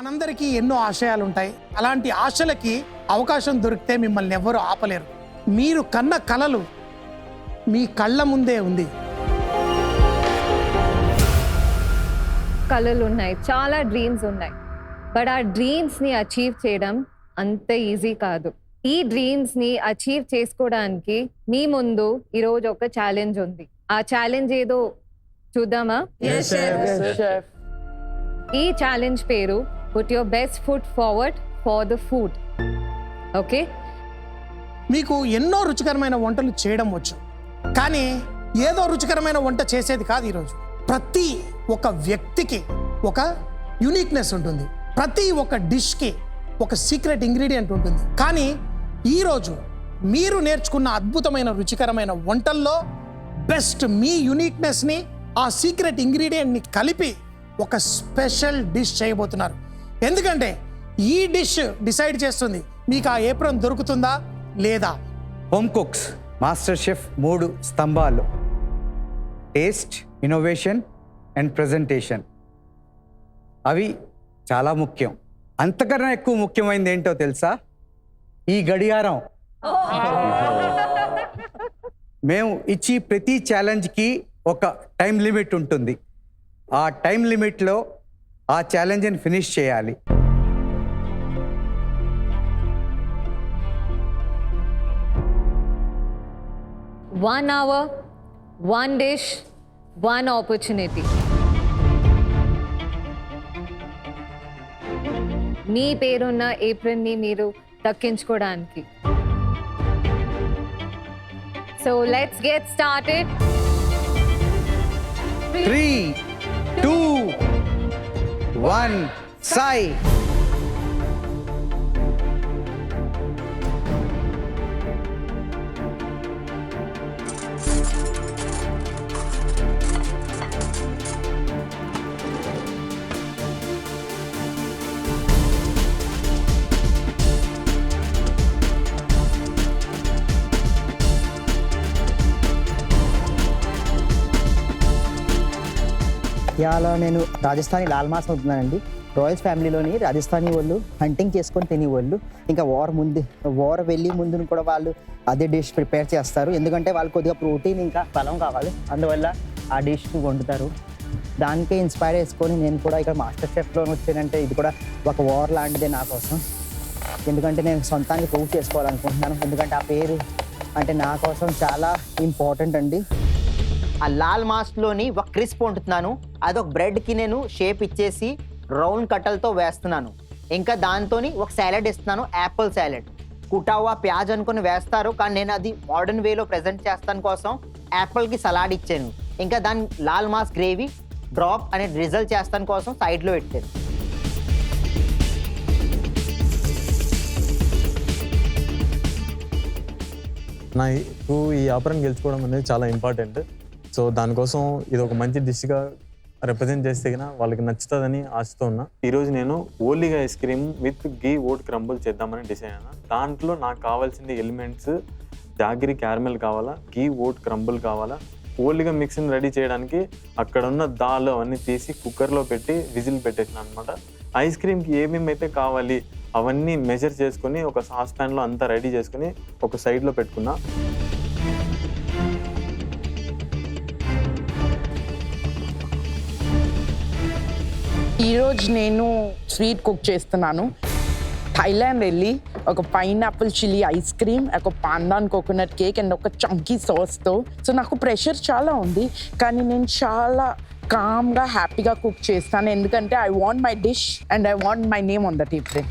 మనందరికీ ఎన్నో ఆశయాలు ఉంటాయి. అలాంటి ఆశలకి అవకాశం దొరికితే మిమ్మల్ని ఎవ్వరూ ఆపలేరు. మీరు కన్న కలలు మీ కళ్ళ ముందే ఉంది. కలలు ఉన్నాయి, చాలా డ్రీమ్స్ ఉన్నాయి. బట్ ఆ డ్రీమ్స్ని అచీవ్ చేయడం అంత ఈజీ కాదు. ఈ డ్రీమ్స్ని అచీవ్ చేసుకోవడానికి మీ ముందు ఈరోజు ఒక ఛాలెంజ్ ఉంది. ఆ ఛాలెంజ్ ఏదో చూద్దామా? ఈ ఛాలెంజ్ పేరు put your best foot forward for the food. Okay, మీకు ఎన్నో రుచికరమైన వంటలు చేయడం వచ్చు, కానీ ఏదో రుచికరమైన వంట చేసేది కాదు. ఈరోజు ప్రతి ఒక వ్యక్తికి ఒక యూనిక్నెస్ ఉంటుంది, ప్రతి ఒక్క డిష్కి ఒక సీక్రెట్ ఇంగ్రీడియంట్ ఉంటుంది. కానీ ఈరోజు మీరు నేర్చుకున్న అద్భుతమైన రుచికరమైన వంటల్లో బెస్ట్ మీ యూనిక్నెస్ని, ఆ సీక్రెట్ ఇంగ్రీడియంట్ని కలిపి ఒక స్పెషల్ డిష్ చేయబోతున్నారు. ఎందుకంటే ఈ డిష్ డిసైడ్ చేస్తుంది మీకు ఆ ఏప్రిల్ దొరుకుతుందా లేదా. హోమ్ కుక్స్ మాస్టర్ షెఫ్ 3 స్తంభాలు: టేస్ట్, ఇన్నోవేషన్ అండ్ ప్రజెంటేషన్. అవి చాలా ముఖ్యం. అంతకన్నా ఎక్కువ ముఖ్యమైనది ఏంటో తెలుసా? ఈ గడియారం. మేము ఇచ్చి ప్రతి ఛాలెంజ్కి ఒక టైం లిమిట్ ఉంటుంది. ఆ టైం లిమిట్లో ఆ ఛాలెంజ్ని ఫినిష్ చేయాలి. One hour, one dish, one opportunity. మీ పేరున్న ఏప్రిల్ని మీరు దక్కించుకోవడానికి. So let's get started. 3, 2, 1, Sai. ఇవాళ నేను రాజస్థానీ లాల్ మాస్ అవుతున్నానండి. రాయల్స్ ఫ్యామిలీలోని రాజస్థానీ వాళ్ళు హంటింగ్ చేసుకొని తినేవాళ్ళు. ఇంకా వార్ వెళ్ళి ముందు కూడా వాళ్ళు అదే డిష్ ప్రిపేర్ చేస్తారు. ఎందుకంటే వాళ్ళు కొద్దిగా ప్రోటీన్ ఇంకా బలం కావాలి, అందువల్ల ఆ డిష్ వండుతారు. దానికే ఇన్స్పైర్ చేసుకొని నేను కూడా ఇక్కడ మాస్టర్ షెఫ్లో వచ్చానంటే ఇది కూడా ఒక వార్ లాంటిదే నా కోసం. ఎందుకంటే నేను సొంతానికి ప్రూవ్ చేసుకోవాలనుకుంటున్నాను. ఎందుకంటే ఆ పేరు అంటే నా కోసం చాలా ఇంపార్టెంట్ అండి. ఆ లాల్ మాస్లోని ఒక క్రిస్ప్ వండుతున్నాను. అదొక బ్రెడ్కి నేను షేప్ ఇచ్చేసి రౌండ్ కట్టలతో వేస్తున్నాను. ఇంకా దాంతో ఒక సాలెడ్ ఇస్తున్నాను, యాపిల్ సాలెడ్. కుటావా ప్యాజ్ అనుకుని వేస్తారు, కానీ నేను అది మోడర్న్ వేలో ప్రజెంట్ చేస్తాను కోసం యాపిల్కి సలాడ్ ఇచ్చాను. ఇంకా దాని లాల్ మాస్ గ్రేవీ డ్రాప్ అనే రిజల్ట్ చేస్తాను కోసం సైడ్లో పెట్టాను. నాకు ఈ వ్యాపారం గెలుచుకోవడం అనేది చాలా ఇంపార్టెంట్. సో దానికోసం ఇది ఒక మంచి డిష్గా రిప్రజెంట్ చేస్తే వాళ్ళకి నచ్చుతుందని ఆశతో ఉన్నా. ఈరోజు నేను ఓలీగా ice cream with ghee oat crumble చేద్దామని డిసైడ్ అయినా. దాంట్లో నాకు కావాల్సిన ఎలిమెంట్స్ జాగిరి క్యారమెల్ కావాలా, గీ ఓట్ క్రంబుల్ కావాలా. ఓలీగా మిక్స్ని రెడీ చేయడానికి అక్కడ ఉన్న దాల్ అవన్నీ తీసి కుక్కర్లో పెట్టి విజిల్ పెట్టేసిన అనమాట. ఐస్ క్రీమ్కి ఏమేమైతే కావాలి అవన్నీ మెజర్ చేసుకొని ఒక సాస్ ప్యాన్లో అంతా రెడీ చేసుకుని ఒక సైడ్లో పెట్టుకున్నా. ఈరోజు నేను స్వీట్ కుక్ చేస్తున్నాను. థాయిలాండ్ వెళ్ళి ఒక పైనాపిల్ చిల్లీ ఐస్ క్రీమ్, ఒక పాండాన్ కోకోనట్ కేక్ అండ్ ఒక చంకీ సాస్తో. సో నాకు ప్రెషర్ చాలా ఉంది, కానీ నేను చాలా కామ్గా హ్యాపీగా కుక్ చేస్తాను. ఎందుకంటే I want my dish and I want my name on that April.